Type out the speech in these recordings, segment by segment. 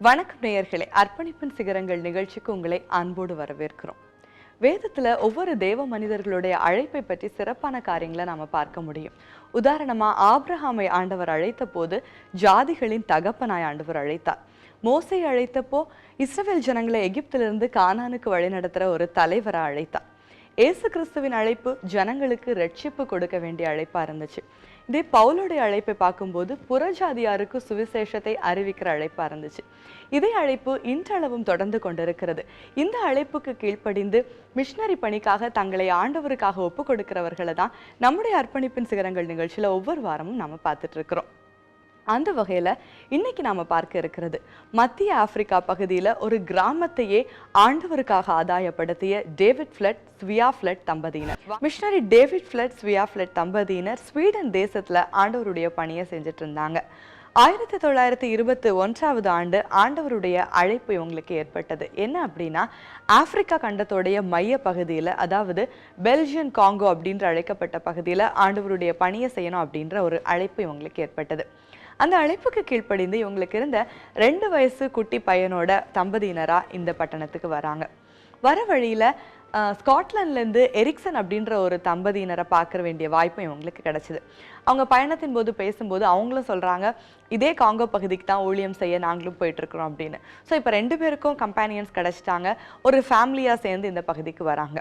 வணக்கம் நேயர்களே, அர்ப்பணிப்பின் சிகரங்கள் நிகழ்ச்சிக்கு உங்களை அன்போடு வரவேற்கிறோம். வேதத்துல ஒவ்வொரு தேவ மனிதர்களுடைய அழைப்பை பற்றி சிறப்பான காரியங்களை நாம பார்க்க முடியும். உதாரணமா ஆபிரகாமை ஆண்டவர் அழைத்த போது ஜாதிகளின் தகப்பனாய் ஆண்டவர் அழைத்தார். மோசேயை அழைத்தப்போ இஸ்ரவேல் ஜனங்களை எகிப்திலிருந்து கானானுக்கு வழிநடத்துற ஒரு தலைவரை அழைத்தார். இயேசு கிறிஸ்துவின் அழைப்பு ஜனங்களுக்கு ரட்சிப்பு கொடுக்க வேண்டிய அழைப்பா இருந்துச்சு. இதே பவுலுடைய அழைப்பை பார்க்கும்போது புறஜாதியாருக்கு சுவிசேஷத்தை அறிவிக்கிற அழைப்பா இருந்துச்சு. இதே அழைப்பு இன்றளவும் தொடர்ந்து கொண்டிருக்கிறது. இந்த அழைப்புக்கு கீழ்ப்படிந்து மிஷனரி பணிக்காக தங்களை ஆண்டவருக்காக ஒப்பு கொடுக்கிறவர்களை தான் நம்முடைய அர்ப்பணிப்பின் சிகரங்கள் நிகழ்ச்சியில ஒவ்வொரு வாரமும் நம்ம பார்த்துட்டு இருக்கிறோம். அந்த வகையில இன்னைக்கு நாம பார்க்க இருக்கிறது மத்திய ஆப்பிரிக்கா பகுதியில ஒரு கிராமத்தையே ஆண்டவருக்காக ஆதாயப்படுத்திய டேவிட் ஃபிளட், ஸ்வியா ஃபிளட் தம்பதியினர். மிஷனரி டேவிட் ஃபிளட், ஸ்வியா ஃபிளட் தம்பதியினர் ஸ்வீடன் தேசத்துல ஆண்டவருடைய பணியை செஞ்சுட்டு இருந்தாங்க. 1921 ஆண்டு ஆண்டவருடைய அழைப்பு இவங்களுக்கு ஏற்பட்டது. என்ன அப்படின்னா, ஆப்பிரிக்கா கண்டத்தோடைய மைய பகுதியில, அதாவது பெல்ஜியன் காங்கோ அப்படின்ற அழைக்கப்பட்ட பகுதியில ஆண்டவருடைய பணியை செய்யணும் அப்படின்ற ஒரு அழைப்பு இவங்களுக்கு ஏற்பட்டது. அந்த அழைப்புக்கு கீழ்ப்படிந்து இவங்களுக்கு இருந்த 2 வயசு குட்டி பையனோட தம்பதியினரா இந்த பட்டணத்துக்கு வராங்க. வர வழியில ஸ்காட்லாண்ட்லேருந்து எரிக்சன் அப்படின்ற ஒரு தம்பதியினரை பார்க்க வேண்டிய வாய்ப்பு இவங்களுக்கு கிடைச்சிது. அவங்க பயணத்தின் போது பேசும்போது அவங்களும் சொல்றாங்க, இதே காங்கோ பகுதிக்கு தான் ஊழியம் செய்ய நாங்களும் போயிட்டு இருக்கிறோம் அப்படின்னு. ஸோ இப்போ 2 பேருக்கும் கம்பேனியன்ஸ் கிடைச்சிட்டாங்க. ஒரு ஃபேமிலியா சேர்ந்து இந்த பகுதிக்கு வராங்க.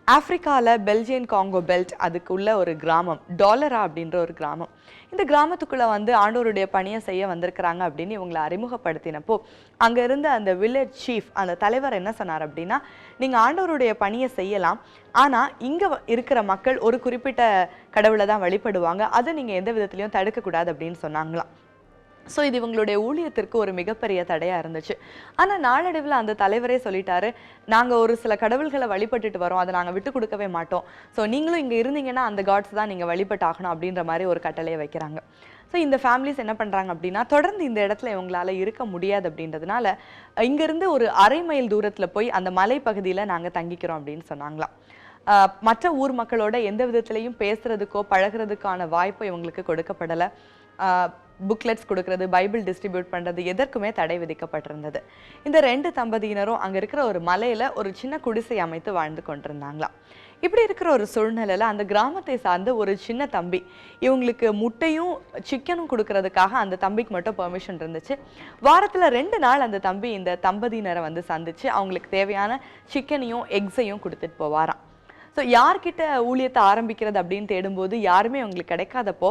ஆப்பிரிக்காவில் பெல்ஜியன் காங்கோ பெல்ட், அதுக்குள்ள ஒரு கிராமம் டாலரா அப்படின்ற ஒரு கிராமம். இந்த கிராமத்துக்குள்ள வந்து ஆண்டவருடைய பணியை செய்ய வந்திருக்கிறாங்க அப்படின்னு இவங்களை அறிமுகப்படுத்தினப்போ அங்க இருந்த அந்த வில்லேஜ் சீஃப், அந்த தலைவர் என்ன சொன்னார் அப்படின்னா, நீங்க ஆண்டவருடைய பணியை செய்யலாம், ஆனா இங்க இருக்கிற மக்கள் ஒரு குறிப்பிட்ட கடவுளை தான் வழிபடுவாங்க, அதை நீங்க எந்த விதத்திலையும் தடுக்கக்கூடாது அப்படின்னு சொன்னாங்களாம். ஸோ இது இவங்களுடைய ஊழியத்திற்கு ஒரு மிகப்பெரிய தடையாக இருந்துச்சு. ஆனால் நாளடைவில் அந்த தலைவரே சொல்லிட்டாரு, நாங்கள் ஒரு சில கடவுள்களை வழிபட்டுட்டு வரோம், அதை நாங்கள் விட்டு கொடுக்கவே மாட்டோம். ஸோ நீங்களும் இங்கே இருந்தீங்கன்னா அந்த காட்ஸ் தான் நீங்கள் வழிபட்டாகணும் அப்படின்ற மாதிரி ஒரு கட்டளையை வைக்கிறாங்க. ஸோ இந்த ஃபேமிலிஸ் என்ன பண்ணுறாங்க அப்படின்னா, தொடர்ந்து இந்த இடத்துல இவங்களால இருக்க முடியாது அப்படின்றதுனால இங்கேருந்து ஒரு 1/2 மைல் தூரத்தில் போய் அந்த மலை பகுதியில் நாங்கள் தங்கிக்கிறோம் அப்படின்னு சொன்னாங்களாம். மற்ற ஊர் மக்களோட எந்த விதத்திலையும் பேசுறதுக்கோ பழகிறதுக்கான வாய்ப்பு இவங்களுக்கு கொடுக்கப்படலை. புக்லெட்ஸ் கொடுக்கறது, பைபிள் டிஸ்ட்ரிபியூட் பண்ணுறது, எதற்குமே தடை விதிக்கப்பட்டிருந்தது. இந்த 2 தம்பதியினரும் அங்கே இருக்கிற ஒரு மலையில் ஒரு சின்ன குடிசை அமைத்து வாழ்ந்து கொண்டிருந்தாங்களாம். இப்படி இருக்கிற ஒரு சூழ்நிலையில் அந்த கிராமத்தை சார்ந்த ஒரு சின்ன தம்பி, இவங்களுக்கு முட்டையும் சிக்கனும் கொடுக்கறதுக்காக அந்த தம்பிக்கு மட்டும் பெர்மிஷன் இருந்துச்சு. வாரத்தில் 2 நாள் அந்த தம்பி இந்த தம்பதியினரை வந்து சந்திச்சு அவங்களுக்கு தேவையான சிக்கனையும் எக்ஸையும் கொடுத்துட்டு போவாராம். ஸோ யார்கிட்ட ஊழியத்தை ஆரம்பிக்கிறது அப்படின்னு தேடும்போது யாருமே அவங்களுக்கு கிடைக்காதப்போ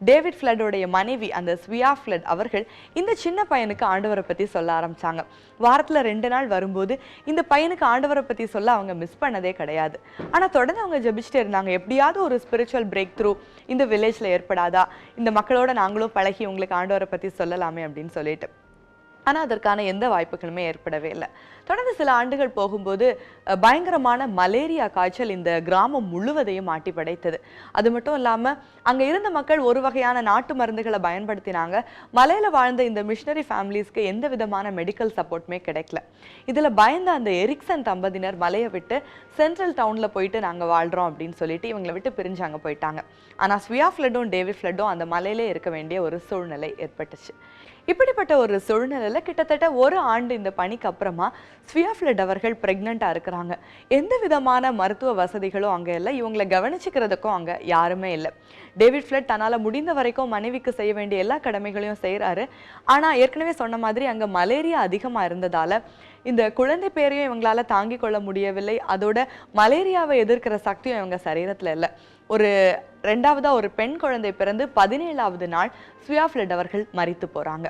டேவிட் ஃபிளட்டோடைய மனைவி அந்த ஸ்வியா ஃபிளட் அவர்கள் இந்த சின்ன பையனுக்கு ஆண்டவரை பற்றி சொல்ல ஆரம்பித்தாங்க. வாரத்தில் 2 நாள் வரும்போது இந்த பையனுக்கு ஆண்டவரை பற்றி சொல்ல அவங்க மிஸ் பண்ணதே கிடையாது. ஆனால் தொடர்ந்து அவங்க ஜெபிச்சுட்டே இருந்தாங்க, எப்படியாவது ஒரு ஸ்பிரிச்சுவல் பிரேக் த்ரூ இந்த வில்லேஜில் ஏற்படாதா, இந்த மக்களோட நாங்களும் பழகி உங்களுக்கு ஆண்டவரை பற்றி சொல்லலாமே அப்படின்னு சொல்லிட்டு. ஆனால் அதற்கான எந்த வாய்ப்புகளுமே ஏற்படவே இல்லை. தொடர்ந்து சில ஆண்டுகள் போகும்போது பயங்கரமான மலேரியா காய்ச்சல் இந்த கிராமம் முழுவதையும் ஆட்டி படைத்தது. அது மட்டும் இல்லாமல் அங்கே இருந்த மக்கள் ஒரு வகையான நாட்டு மருந்துகளை பயன்படுத்தினாங்க. மலையில் வாழ்ந்த இந்த மிஷனரி ஃபேமிலிஸ்க்கு எந்த விதமான மெடிக்கல் சப்போர்ட்டுமே கிடைக்கல. இதில் பயந்த அந்த எரிக்சன் தம்பதியினர் மலையை விட்டு சென்ட்ரல் டவுனில் போயிட்டு நாங்கள் வாழ்கிறோம் அப்படின்னு சொல்லிட்டு இவங்களை விட்டு பிரிஞ்சு அங்கே போயிட்டாங்க. ஆனால் ஸ்வியா ஃபிளட்டும் டேவிட் ஃபிளட்டும் அந்த மலையிலே இருக்க வேண்டிய ஒரு சூழ்நிலை ஏற்பட்டுச்சு. இப்படிப்பட்ட ஒரு சூழ்நிலையில் கிட்டத்தட்ட 1 ஆண்டு இந்த பணிக்கு அப்புறமா ஸ்வியா ஃபிளட் அவர்கள் பிரெக்னெண்ட்டாக இருக்கிறாங்க. எந்த விதமான மருத்துவ வசதிகளும் அங்கே இல்லை, இவங்களை கவனிச்சுக்கிறதுக்கும் அங்கே யாருமே இல்லை. டேவிட் ஃபிளட் தன்னால் முடிந்த வரைக்கும் மனைவிக்கு செய்ய வேண்டிய எல்லா கடமைகளையும் செய்கிறாரு. ஆனால் ஏற்கனவே சொன்ன மாதிரி அங்கே மலேரியா அதிகமாக இருந்ததால் இந்த குழந்தை பேரையும் இவங்களால தாங்கிக் கொள்ள முடியவில்லை. அதோட மலேரியாவை எதிர்க்கிற சக்தியும் இவங்க சரீரத்தில் இல்லை. ஒரு 2ஆவதா ஒரு பெண் குழந்தை பிறந்து 17ஆவது நாள் ஸ்வியா ஃபிளட் அவர்கள் மரித்து போகிறாங்க.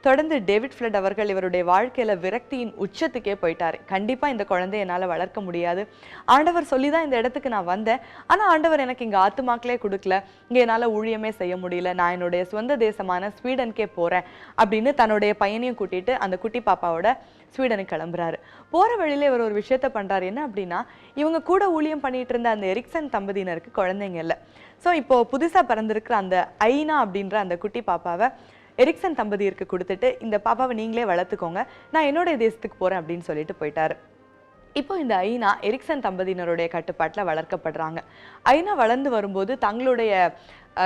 தொடர்ந்து டேவிட் ஃபிளட் அவர்கள் இவருடைய வாழ்க்கையில விரக்தியின் உச்சத்துக்கே போயிட்டாரு. கண்டிப்பா இந்த குழந்தைய என்னால் வளர்க்க முடியாது, ஆண்டவர் சொல்லி தான் இந்த இடத்துக்கு நான் வந்தேன், ஆனா ஆண்டவர் எனக்கு இங்க ஆத்துமாக்களே கொடுக்கல, இங்க என்னால் ஊழியமே செய்ய முடியல, நான் என்னுடைய சொந்த தேசமான ஸ்வீடனுக்கே போறேன் அப்படின்னு தன்னுடைய பையனையும் கூட்டிட்டு அந்த குட்டி பாப்பாவோட ஸ்வீடனுக்கு கிளம்புறாரு. போற வழியில இவர் ஒரு விஷயத்த பண்றாரு. என்ன அப்படின்னா, இவங்க கூட ஊழியம் பண்ணிட்டு இருந்த அந்த எரிக்சன் தம்பதியினருக்கு குழந்தைங்க இல்லை. ஸோ இப்போ புதுசா பிறந்திருக்கிற அந்த ஐனா அப்படின்ற அந்த குட்டி பாப்பாவை எரிக்சன் தம்பதியருக்கு கொடுத்துட்டு, இந்த பாப்பாவை நீங்களே வளர்த்துக்கோங்க, நான் என்னுடைய தேசத்துக்கு போறேன் அப்படின்னு சொல்லிட்டு போயிட்டாரு. இப்போ இந்த ஐனா எரிக்சன் தம்பதியினருடைய கட்டுப்பாட்டில் வளர்க்கப்படுறாங்க. ஐனா வளர்ந்து வரும்போது தங்களுடைய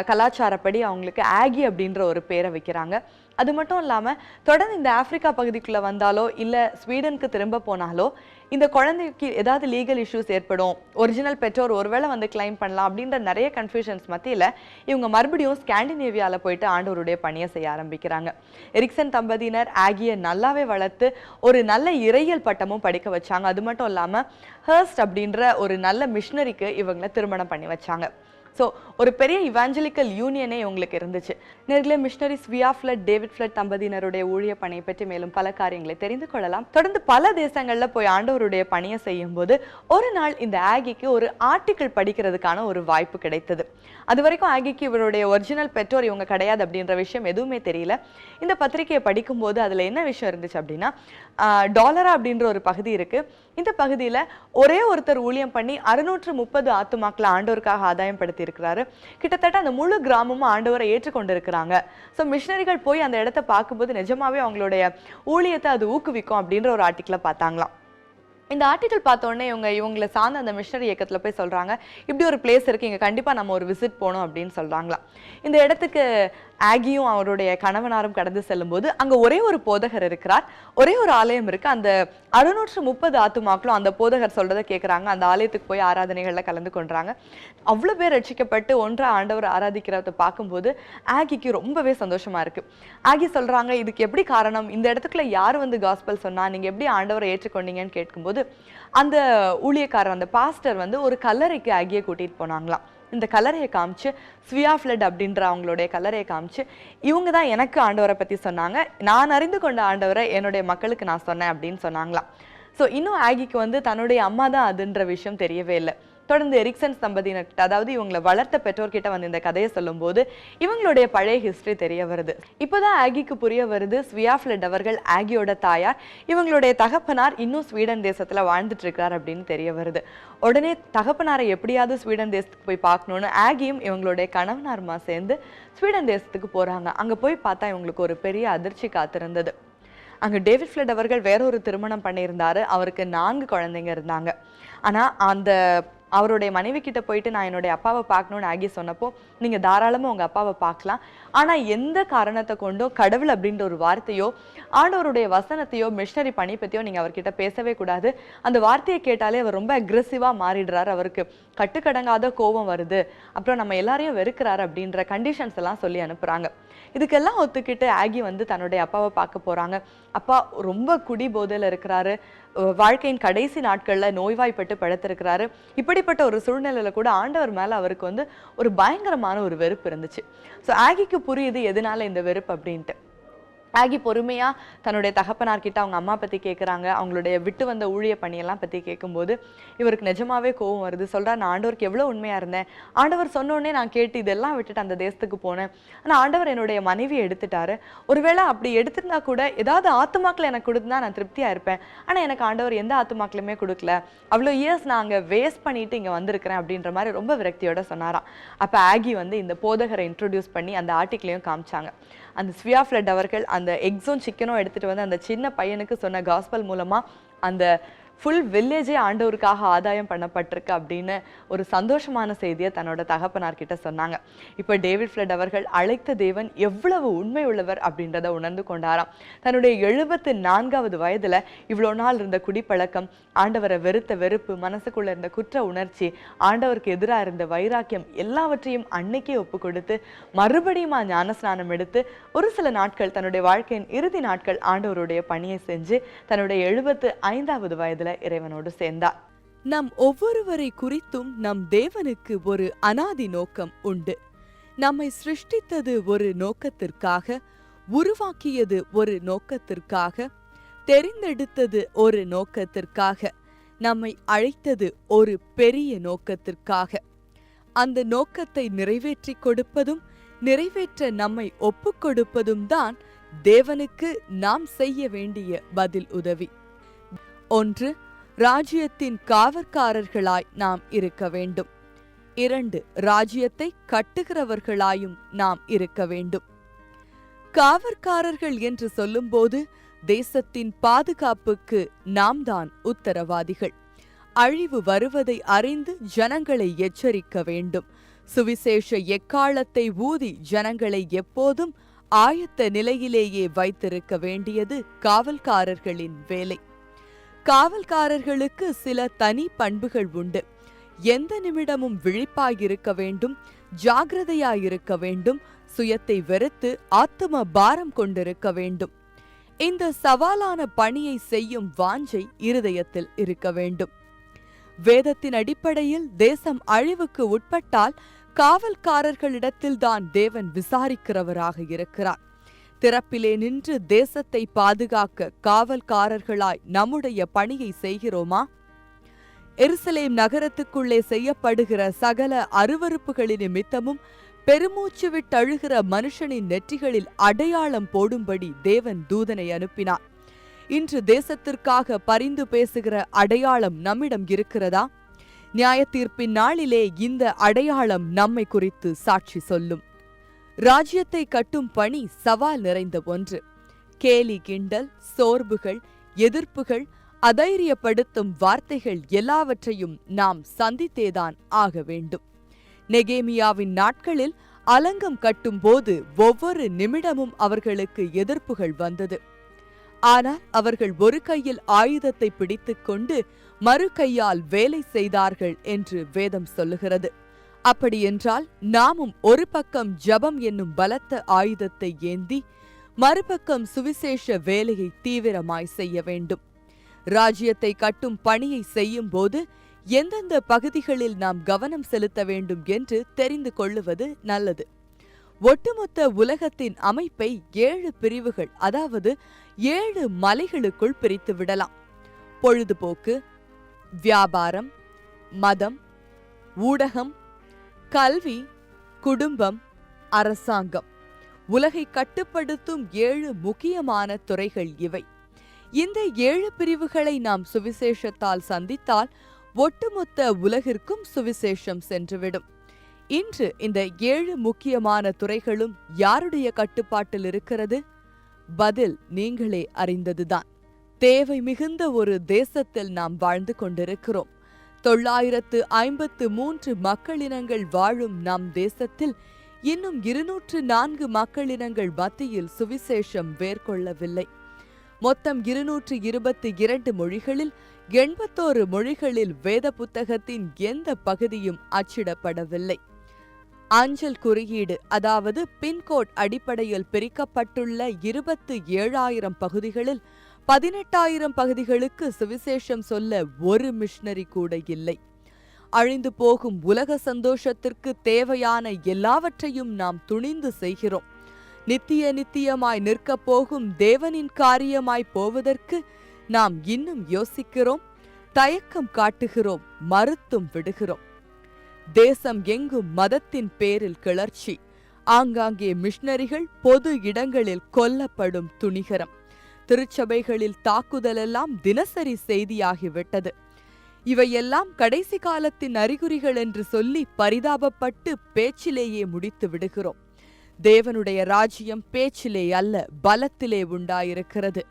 கலாச்சாரப்படி அவங்களுக்கு ஆகி அப்படின்ற ஒரு பேரை வைக்கிறாங்க. அது மட்டும் இல்லாமல் தொடர்ந்து இந்த ஆப்பிரிக்கா பகுதிக்குள்ளே வந்தாலோ இல்லை ஸ்வீடனுக்கு திரும்ப போனாலோ இந்த குழந்தைக்கு ஏதாவது லீகல் இஷ்யூஸ் ஏற்படும், ஒரிஜினல் பெற்றோர் ஒருவேளை வந்து கிளைம் பண்ணலாம் அப்படின்ற நிறைய கன்ஃபியூஷன்ஸ் மத்தியில் இவங்க மறுபடியும் ஸ்காண்டினேவியாவில் போயிட்டு ஆண்டவருடைய பணியை செய்ய ஆரம்பிக்கிறாங்க. எரிக்சன் தம்பதியினர் ஆகிய நல்லாவே வளர்த்து ஒரு நல்ல இறையியல் பட்டமும் படிக்க வச்சாங்க. அது மட்டும் இல்லாமல் ஹர்ஸ்ட் அப்படின்ற ஒரு நல்ல மிஷனரிக்கு இவங்களை திருமணம் பண்ணி வச்சாங்க. ஸோ ஒரு பெரிய இவாஞ்சலிக்கல் யூனியனே இவங்களுக்கு இருந்துச்சு. நேர்களே, மிஷனரி ஸ்வியா ஃப்ளட், டேவிட் ஃப்ளட் தம்பதியினருடைய ஊழிய பணியை பற்றி மேலும் பல காரியங்களை தெரிந்து கொள்ளலாம். தொடர்ந்து பல தேசங்களில் போய் ஆண்டவருடைய பணியை செய்யும் போது ஒரு நாள் இந்த ஆகிக்கு ஒரு ஆர்டிக்கிள் படிக்கிறதுக்கான ஒரு வாய்ப்பு கிடைத்தது. அது வரைக்கும் ஆகிக்கு இவருடைய ஒரிஜினல் பெற்றோர் இவங்க கிடையாது அப்படின்ற விஷயம் எதுவுமே தெரியல. இந்த பத்திரிகையை படிக்கும்போது அதில் என்ன விஷயம் இருந்துச்சு அப்படின்னா, டாலரா அப்படின்ற ஒரு பகுதி இருக்கு. இந்த பகுதியில் ஒரே ஒருத்தர் ஊழியம் பண்ணி 630 ஆத்துமாக்களை ஆண்டவருக்காக ஆதாயம் படுத்தி இருக்கிறாரு. கிட்டத்தட்ட அந்த முழு கிராமமும் ஆண்டவரை ஏற்றுக்கொண்டு இருக்கிறாங்க. ஸோ மிஷனரிகள் போய் அந்த இடத்த பார்க்கும்போது நிஜமாவே அவங்களுடைய ஊழியத்தை அது ஊக்குவிக்கும் அப்படின்ற ஒரு ஆர்டிக்கிளை பார்த்தாங்களாம். இந்த ஆர்டிக்கல் பார்த்தோன்னே இவங்களை சார்ந்த அந்த மிஷனரி இயக்கத்தில் போய் சொல்கிறாங்க, இப்படி ஒரு பிளேஸ் இருக்குது, இங்கே கண்டிப்பாக நம்ம ஒரு விசிட் போகணும் அப்படின்னு சொல்கிறாங்களாம். இந்த இடத்துக்கு ஆகியும் அவருடைய கணவனாரும் கடந்து செல்லும்போது அங்கே ஒரே ஒரு போதகர் இருக்கிறார், ஒரே ஒரு ஆலயம் இருக்குது. அந்த 630 ஆத்துமாக்களும் அந்த போதகர் சொல்கிறத கேட்குறாங்க. அந்த ஆலயத்துக்கு போய் ஆராதனைகளில் கலந்து கொள்கிறாங்க. அவ்வளோ பேர் ரட்சிக்கப்பட்டு ஒன்றா ஆண்டவர் ஆராதிக்கிறத பார்க்கும்போது ஆகிக்கு ரொம்பவே சந்தோஷமாக இருக்குது. ஆகி சொல்கிறாங்க, இதுக்கு எப்படி காரணம், இந்த இடத்துக்குள்ள யார் வந்து காஸ்பல் சொன்னா, நீங்கள் எப்படி ஆண்டவரை ஏற்றுக்கொண்டீங்கன்னு கேட்கும்போது அந்த ஊழியக்காரர், அந்த பாஸ்டர் வந்து ஒரு கல்லறைக்கு ஆகிய கூட்டிட்டு போனாங்களாம். இந்த கல்லறையை காமிச்சு, ஸ்வியா ஃப்ளட் அப்படின்ற அவங்களுடைய கல்லறையை காமிச்சு, இவங்க தான் எனக்கு ஆண்டவரை பற்றி சொன்னாங்க, நான் அறிந்து கொண்ட ஆண்டவரை என்னுடைய மக்களுக்கு நான் சொன்னேன் அப்படின்னு சொன்னாங்களாம். ஸோ இன்னும் ஆகிக்கு வந்து தன்னுடைய அம்மா தான் அதுன்ற விஷயம் தெரியவே இல்லை. தொடர்ந்து எரிக்சன் தம்பதியினர்கிட்ட, அதாவது இவங்களை வளர்த்த பெற்றோர்கிட்ட வந்து இந்த கதையை சொல்லும்போது இவங்களுடைய பழைய ஹிஸ்டரி தெரிய வருது. இப்போதான் ஆகிக்கு புரிய வருது, ஸ்வியா ஃப்ளட் அவர்கள் ஆகியோட தாயார், இவங்களுடைய தகப்பனார் இன்னும் ஸ்வீடன் தேசத்துல வாழ்ந்துட்டு இருக்கார் அப்படின்னு தெரிய வருது. உடனே தகப்பனாரை எப்படியாவது ஸ்வீடன் தேசத்துக்கு போய் பார்க்கணும்னு ஆகியும் இவங்களுடைய கணவனாருமா சேர்ந்து ஸ்வீடன் தேசத்துக்கு போறாங்க. அங்க போய் பார்த்தா இவங்களுக்கு ஒரு பெரிய அதிர்ச்சி காத்திருந்தது. அங்கே டேவிட் ஃப்ளட் அவர்கள் வேற ஒரு திருமணம் பண்ணியிருந்தாரு. அவருக்கு 4 குழந்தைங்க இருந்தாங்க. ஆனால் அந்த அவருடைய மனைவி கிட்ட போயிட்டு நான் என்னுடைய அப்பாவை பார்க்கணும்னு ஆகி சொன்னப்போ, நீங்கள் தாராளமாக உங்கள் அப்பாவை பார்க்கலாம், ஆனால் எந்த காரணத்தை கொண்டோ கடவுள் அப்படின்ற ஒரு வார்த்தையோ ஆண்டவருடைய வசனத்தையோ மிஷனரி பணி பற்றியோ நீங்கள் அவர்கிட்ட பேசவே கூடாது. அந்த வார்த்தையை கேட்டாலே அவர் ரொம்ப அக்ரெசிவாக மாறிடுறாரு, அவருக்கு கட்டுக்கடங்காத கோபம் வருது, அப்புறம் நம்ம எல்லாரையும் வெறுக்கிறாரு அப்படின்ற கண்டிஷன்ஸ் எல்லாம் சொல்லி அனுப்புகிறாங்க. இதுக்கெல்லாம் ஒத்துக்கிட்டு ஆகி வந்து தன்னுடைய அப்பாவை பார்க்க போகிறாங்க. அப்பா ரொம்ப குடி போதையில் இருக்கிறாரு, வாழ்க்கையின் கடைசி நாட்களில் நோய்வாய்ப்பட்டு படுத்திருக்கிறாரு. இப்படிப்பட்ட ஒரு சூழ்நிலையில் கூட ஆண்டவர் மேலே அவருக்கு வந்து ஒரு பயங்கரமான ஒரு வெறுப்பு இருந்துச்சு. ஸோ ஆகிக்கு புரியுது எதனால இந்த வெறுப்பு அப்படின்ட்டு. ஆகி பொறுமையா தன்னுடைய தகப்பனார்கிட்ட அவங்க அம்மா பத்தி கேட்குறாங்க. அவங்களுடைய விட்டு வந்த ஊழிய பணியெல்லாம் பத்தி கேட்கும்போது இவருக்கு நிஜமாவே கோபம் வருது. சொல்றா, நான் ஆண்டவருக்கு எவ்வளவு உண்மையா இருந்தேன், ஆண்டவர் சொன்னோடனே நான் கேட்டு இதெல்லாம் விட்டுட்டு அந்த தேசத்துக்கு போனேன், ஆனா ஆண்டவர் என்னுடைய மனைவியை எடுத்துட்டாரு. ஒருவேளை அப்படி எடுத்துருந்தா கூட ஏதாவது ஆத்துமாக்களை எனக்கு கொடுத்தா நான் திருப்தியா இருப்பேன், ஆனா எனக்கு ஆண்டவர் எந்த ஆத்துமாக்களுமே கொடுக்கல, அவ்வளோ இயர்ஸ் நான் அங்கே வேஸ்ட் பண்ணிட்டு இங்க வந்திருக்கிறேன் அப்படின்ற மாதிரி ரொம்ப விரக்தியோட சொன்னாராம். அப்ப ஆகி வந்து இந்த போதகரை இன்ட்ரோடியூஸ் பண்ணி அந்த ஆர்டிக்கிளையும் காமிச்சாங்க. அந்த ஸ்வியா ஃப்ளட் அவர்கள் அந்த எக்ஸோன் சிக்கனும் எடுத்துட்டு வந்து அந்த சின்ன பையனுக்கு சொன்ன காஸ்பல் மூலமா அந்த ஃபுல் வில்லேஜே ஆண்டவருக்காக ஆதாயம் பண்ணப்பட்டிருக்கு அப்படின்னு ஒரு சந்தோஷமான செய்தியை தன்னோட தகப்பனார்கிட்ட சொன்னாங்க. இப்போ டேவிட் ஃப்ளட் அவர்கள் அழைத்த தேவன் எவ்வளவு உண்மை உள்ளவர் அப்படின்றத உணர்ந்து கொண்டாராம். தன்னுடைய 74வது வயதுல இவ்வளோ நாள் இருந்த குடிப்பழக்கம், ஆண்டவரை வெறுத்த வெறுப்பு, மனசுக்குள்ள இருந்த குற்ற உணர்ச்சி, ஆண்டவருக்கு எதிராக இருந்த வைராக்கியம் எல்லாவற்றையும் அன்னைக்கே ஒப்பு கொடுத்து மறுபடியும் ஞானஸ்நானம் எடுத்து ஒரு சில நாட்கள் தன்னுடைய வாழ்க்கையின் இறுதி நாட்கள் ஆண்டவருடைய பணியை செஞ்சு தன்னுடைய 75வது வயதுல இறைவனோடு சேர்ந்தார். நம் ஒவ்வொருவரை குறித்தும் நம் தேவனுக்கு ஒரு அனாதி நோக்கம் உண்டு. நம்மை சிருஷ்டித்தது ஒரு நோக்கத்திற்காக, உருவாக்கியது ஒரு நோக்கத்திற்காக, தெரிந்தெடுத்தது ஒரு நோக்கத்திற்காக, நம்மை அழைத்தது ஒரு பெரிய நோக்கத்திற்காக. அந்த நோக்கத்தை நிறைவேற்றிக் கொடுப்பதும் நிறைவேற்ற நம்மை ஒப்புக்கொடுப்பதும் தான் தேவனுக்கு நாம் செய்ய வேண்டிய பதில் உதவி. 1. ராஜ்யத்தின் காவற்காரர்களாய் நாம் இருக்க வேண்டும். 2. ராஜ்யத்தை கட்டுகிறவர்களாயும் நாம் இருக்க வேண்டும். காவற்காரர்கள் என்று சொல்லும்போது தேசத்தின் பாதுகாப்புக்கு நாம் தான் உத்தரவாதிகள். அழிவு வருவதை அறிந்து ஜனங்களை எச்சரிக்க வேண்டும். சுவிசேஷ எக்காளத்தை ஊதி ஜனங்களை எப்போதும் ஆயத்த நிலையிலேயே வைத்திருக்க வேண்டியது காவல்காரர்களின் வேலை. காவல்காரர்களுக்கு சில தனி பண்புகள் உண்டு. எந்த நிமிடமும் விழிப்பாயிருக்க வேண்டும், ஜாகிரதையாயிருக்க வேண்டும், சுயத்தை வெறுத்து ஆத்தும பாரம் கொண்டிருக்க வேண்டும். இந்த சவாலான பணியை செய்யும் வாஞ்சை இருதயத்தில் இருக்க வேண்டும். வேதத்தின் அடிப்படையில் தேசம் அழிவுக்கு உட்பட்டால் காவல்காரர்களிடத்தில்தான் தேவன் விசாரிக்கிறவராக இருக்கிறார். திறப்பிலே நின்று தேசத்தை பாதுகாக்க காவல்காரர்களாய் நம்முடைய பணியை செய்கிறோமா? எருசலேம் நகரத்துக்குள்ளே செய்யப்படுகிற சகல அருவருப்புகளின் நிமித்தமும் பெருமூச்சு விட்டழுகிற மனுஷனின் நெற்றிகளில் அடையாளம் போடும்படி தேவன் தூதனை அனுப்பினார். இன்று தேசத்திற்காக பரிந்து பேசுகிற அடையாளம் நம்மிடம் இருக்கிறதா? நியாயத்தீர்ப்பின் நாளிலே இந்த அடையாளம் நம்மை குறித்து சாட்சி சொல்லும். ராஜ்யத்தை கட்டும் பணி சவால் நிறைந்த ஒன்று. கேலி கிண்டல், சோர்வுகள், எதிர்ப்புகள், அதைரியப்படுத்தும் வார்த்தைகள் எல்லாவற்றையும் நாம் சந்தித்தேதான் ஆக வேண்டும். நெகேமியாவின் நாட்களில் அலங்கம் கட்டும் போது ஒவ்வொரு நிமிடமும் அவர்களுக்கு எதிர்ப்புகள் வந்தது. ஆனால் அவர்கள் ஒரு கையில் ஆயுதத்தை பிடித்துக்கொண்டு மறு கையால் வேலை செய்தார்கள் என்று வேதம் சொல்லுகிறது. அப்படியென்றால் நாமும் ஒரு பக்கம் ஜபம் என்னும் பலத்த ஆயுதத்தை ஏந்தி மறுபக்கம் சுவிசேஷ வேலையை தீவிரமாய் செய்ய வேண்டும். ராஜ்யத்தை கட்டும் பணியை செய்யும் போது எந்தெந்த பகுதிகளில் நாம் கவனம் செலுத்த வேண்டும் என்று தெரிந்து கொள்ளுவது நல்லது. ஒட்டுமொத்த உலகத்தின் அமைப்பை 7 பிரிவுகள், அதாவது 7 மலைகளுக்குள் பிரித்து விடலாம். பொழுதுபோக்கு, வியாபாரம், மதம், ஊடகம், கல்வி, குடும்பம், அரசாங்கம். உலகை கட்டுப்படுத்தும் 7 முக்கியமான துறைகள் இவை. இந்த 7 பிரிவுகளை நாம் சுவிசேஷத்தால் சந்தித்தால் ஒட்டுமொத்த உலகிற்கும் சுவிசேஷம் சென்றுவிடும். இன்று இந்த 7 முக்கியமான துறைகளும் யாருடைய கட்டுப்பாட்டில் இருக்கிறது? பதில் நீங்களே அறிந்ததுதான். தேவை மிகுந்த ஒரு தேசத்தில் நாம் வாழ்ந்து கொண்டிருக்கிறோம். 953 மக்களினங்கள் வாழும் நம் தேசத்தில் இன்னும் 204 மக்களினங்கள் மத்தியில் சுவிசேஷம் வேர்கொள்ளவில்லை. மொத்தம் 222 மொழிகளில் 81 மொழிகளில் வேத புத்தகத்தின் எந்த பகுதியும் அச்சிடப்படவில்லை. அஞ்சல் குறியீடு, அதாவது பின்கோட் அடிப்படையில் பிரிக்கப்பட்டுள்ள 27,000 பகுதிகளில் 18,000 பகுதிகளுக்கு சுவிசேஷம் சொல்ல ஒரு மிஷனரி கூட இல்லை. அழிந்து போகும் உலக சந்தோஷத்திற்கு தேவையான எல்லாவற்றையும் நாம் துணிந்து செய்கிறோம். நித்தியமாய் நிற்கப் போகும் தேவனின் காரியமாய் போவதற்கு நாம் இன்னும் யோசிக்கிறோம், தயக்கம் காட்டுகிறோம், மறுத்தும் விடுகிறோம். தேசம் எங்கும் மதத்தின் பேரில் கிளர்ச்சி, ஆங்காங்கே மிஷனரிகள் பொது இடங்களில் கொல்லப்படும் துணிகரம், திருச்சபைகளில் தாக்குதலெல்லாம் தினசரி செய்தியாகிவிட்டது. இவையெல்லாம் கடைசி காலத்தின் அறிகுறிகள் என்று சொல்லி பரிதாபப்பட்டு பேச்சிலேயே முடித்து விடுகிறோம். தேவனுடைய ராஜ்யம் பேச்சிலே அல்ல, பலத்திலே உண்டாயிருக்கிறது.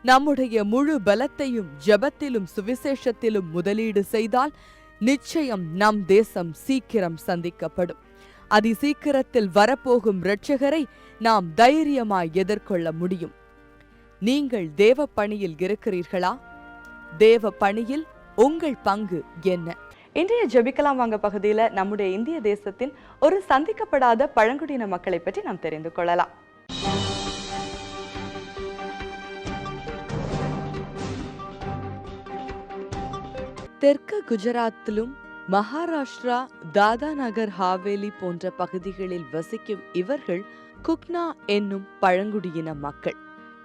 நம்முடைய முழு பலத்தையும் ஜெபத்திலும் சுவிசேஷத்திலும் முதலீடு செய்தால் நிச்சயம் நம் தேசம் சீக்கிரம் சந்திக்கப்படும். அதிசீக்கிரத்தில் வரப்போகும் இரட்சகரை நாம் தைரியமாய் எதிர்கொள்ள முடியும். நீங்கள் தேவ பணியில் இருக்கிறீர்களா? தேவ பணியில் உங்கள் பங்கு என்ன? இன்றைய ஜெபிக்கலாம் வாங்க பகுதியில் நம்முடைய இந்திய தேசத்தின் ஒரு சந்திக்கப்படாத பழங்குடியின மக்களை பற்றி நாம் தெரிந்து கொள்ளலாம். தெற்கு குஜராத்திலும் மகாராஷ்டிரா, தாதாநகர் ஹாவேலி போன்ற பகுதிகளில் வசிக்கும் இவர்கள் குக்னா என்னும் பழங்குடியின மக்கள்.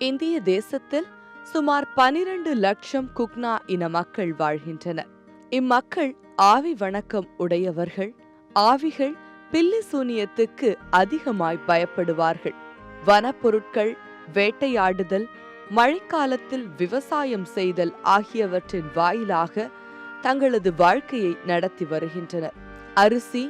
இந்திய தேசத்தில் சுமார் 12 லட்சம் குக்னா இன மக்கள் வாழ்கின்றனர். இம்மக்கள் ஆவி வணக்கம் உடையவர்கள். ஆவிகள் பில்லி சூனியத்துக்கு அதிகமாய் பயப்படுவார்கள். வனப்பொருட்கள், வேட்டையாடுதல், மழைக்காலத்தில் விவசாயம் செய்தல் ஆகியவற்றின் வாயிலாக தங்களது வாழ்க்கையை நடத்தி வருகின்றனர். அரிசி,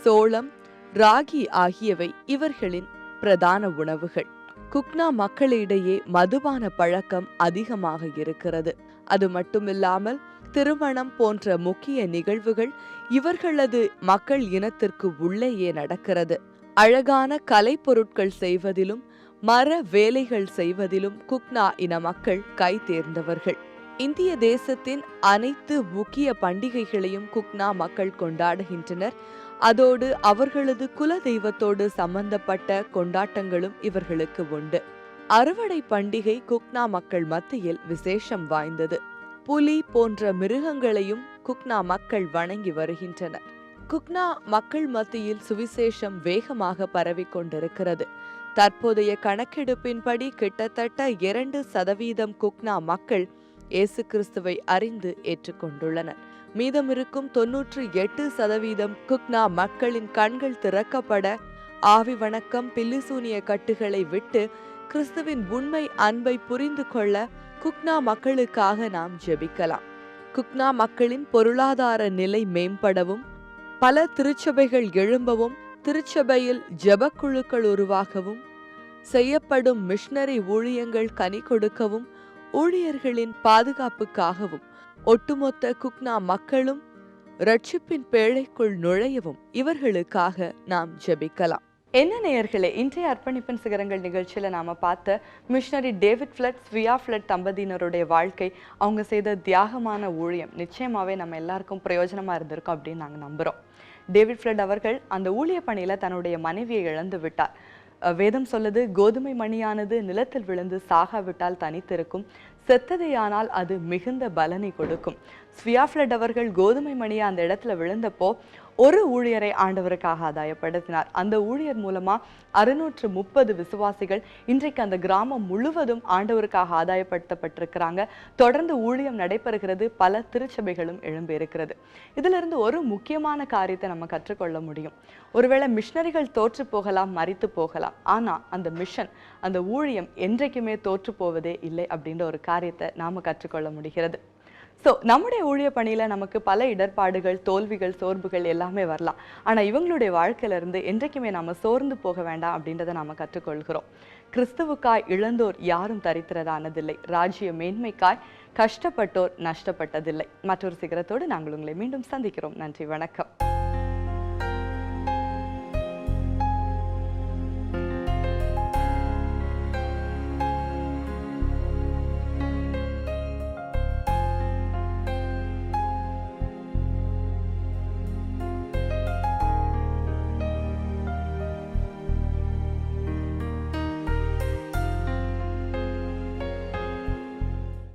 சோளம், ராகி ஆகியவை இவர்களின் பிரதான உணவுகள். குக்னா மக்களிடையே மதுபான பழக்கம் அதிகமாக இருக்கிறது. அது மட்டுமில்லாமல் திருமணம் போன்ற முக்கிய நிகழ்வுகள் இவர்களது மக்கள் இனத்திற்கு உள்ளேயே நடக்கிறது. அழகான கலை பொருட்கள் செய்வதிலும் மர வேலைகள் செய்வதிலும் குக்னா இன மக்கள் கை தேர்ந்தவர்கள். இந்திய தேசத்தின் அனைத்து முக்கிய பண்டிகைகளையும் குக்னா மக்கள் கொண்டாடுகின்றனர். அதோடு அவர்களது குல தெய்வத்தோடு சம்பந்தப்பட்ட கொண்டாட்டங்களும் இவர்களுக்கு உண்டு. அறுவடை பண்டிகை குக்னா மக்கள் மத்தியில் விசேஷம் வாய்ந்தது. புலி போன்ற மிருகங்களையும் குக்னா மக்கள் வணங்கி வருகின்றனர். குக்னா மக்கள் மத்தியில் சுவிசேஷம் வேகமாக பரவிக்கொண்டிருக்கிறது. தற்போதைய கணக்கெடுப்பின்படி கிட்டத்தட்ட 2% குக்னா மக்கள் இயேசு கிறிஸ்துவை அறிந்து ஏற்றுக்கொண்டுள்ளனர். மீதமிருக்கும் 98% குக்னா மக்களின் கண்கள் திறக்கப்பட, ஆவி வணக்கம், பில்லிசூனிய கட்டுகளை விட்டு கிறிஸ்துவின் உண்மை அன்பை புரிந்து கொள்ள குக்னா மக்களுக்காக நாம் ஜெபிக்கலாம். குக்னா மக்களின் பொருளாதார நிலை மேம்படவும், பல திருச்சபைகள் எழும்பவும், திருச்சபையில் ஜெபக்குழுக்கள் உருவாகவும், செய்யப்படும் மிஷனரி ஊழியங்கள் கனி கொடுக்கவும், ஊழியர்களின் பாதுகாப்புக்காகவும், ஒட்டுமொத்த குக்னா மக்களும் ரட்சிப்பின் பேழைக்குள் நுழையவும் இவர்களுக்காக நாம் ஜெபிக்கலாம். என்ன நேயர்களே, இன்றைய அர்ப்பணிப்பின் சிகரங்கள் நிகழ்ச்சியில நாம பார்த்த மிஷனரி டேவிட் ஃபிளட், ஸ்வியா ஃபிளட் தம்பதியினருடைய வாழ்க்கை, அவங்க செய்த தியாகமான ஊழியம் நிச்சயமாவே நம்ம எல்லாருக்கும் பிரயோஜனமா இருந்திருக்கும் அப்படின்னு நாங்க நம்புறோம். டேவிட் ஃபிளட் அவர்கள் அந்த ஊழிய பணியில தன்னுடைய மனைவியை இழந்து விட்டார். வேதம் சொல்லுது, கோதுமை மணியானது நிலத்தில் விழுந்து சாகாவிட்டால் தனித்திருக்கும், செத்ததையானால் அது மிகுந்த பலனை கொடுக்கும். ஸ்வியா ஃபிளட் அவர்கள் கோதுமை மணியை அந்த இடத்துல விழுந்தப்போ ஒரு ஊழியரை ஆண்டவருக்காக ஆதாயப்படுத்தினார். அந்த ஊழியர் மூலமா 630 விசுவாசிகள் இன்றைக்கு அந்த கிராமம் முழுவதும் ஆண்டவருக்காக ஆதாயப்படுத்தப்பட்டிருக்கிறாங்க. தொடர்ந்து ஊழியம் நடைபெறுகிறது. பல திருச்சபைகளும் எழும்பி இருக்கிறது. இதுல இருந்து ஒரு முக்கியமான காரியத்தை நம்ம கற்றுக்கொள்ள முடியும். ஒருவேளை மிஷனரிகள் தோற்று போகலாம், மரித்து போகலாம், ஆனா அந்த மிஷன், அந்த ஊழியம் என்றைக்குமே தோற்று போவதே இல்லை அப்படின்ற ஒரு காரியத்தை நாம கற்றுக்கொள்ள முடிகிறது. நம்முடைய ஊழிய பணியில நமக்கு பல இடர்பாடுகள், தோல்விகள், சோர்வுகள் எல்லாமே வரலாம். ஆனா இவங்களுடைய வாழ்க்கையில இருந்து என்றைக்குமே நாம சோர்ந்து போக வேண்டாம் அப்படின்றத நாம கற்றுக்கொள்கிறோம். கிறிஸ்துவுக்காய் இழந்தோர் யாரும் தரித்திரரானதில்லை. ராஜ்ய மேன்மைக்காய் கஷ்டப்பட்டோர் நஷ்டப்பட்டதில்லை. மற்றொரு சிகரத்தோடு நாங்கள் உங்களை மீண்டும் சந்திக்கிறோம். நன்றி, வணக்கம்.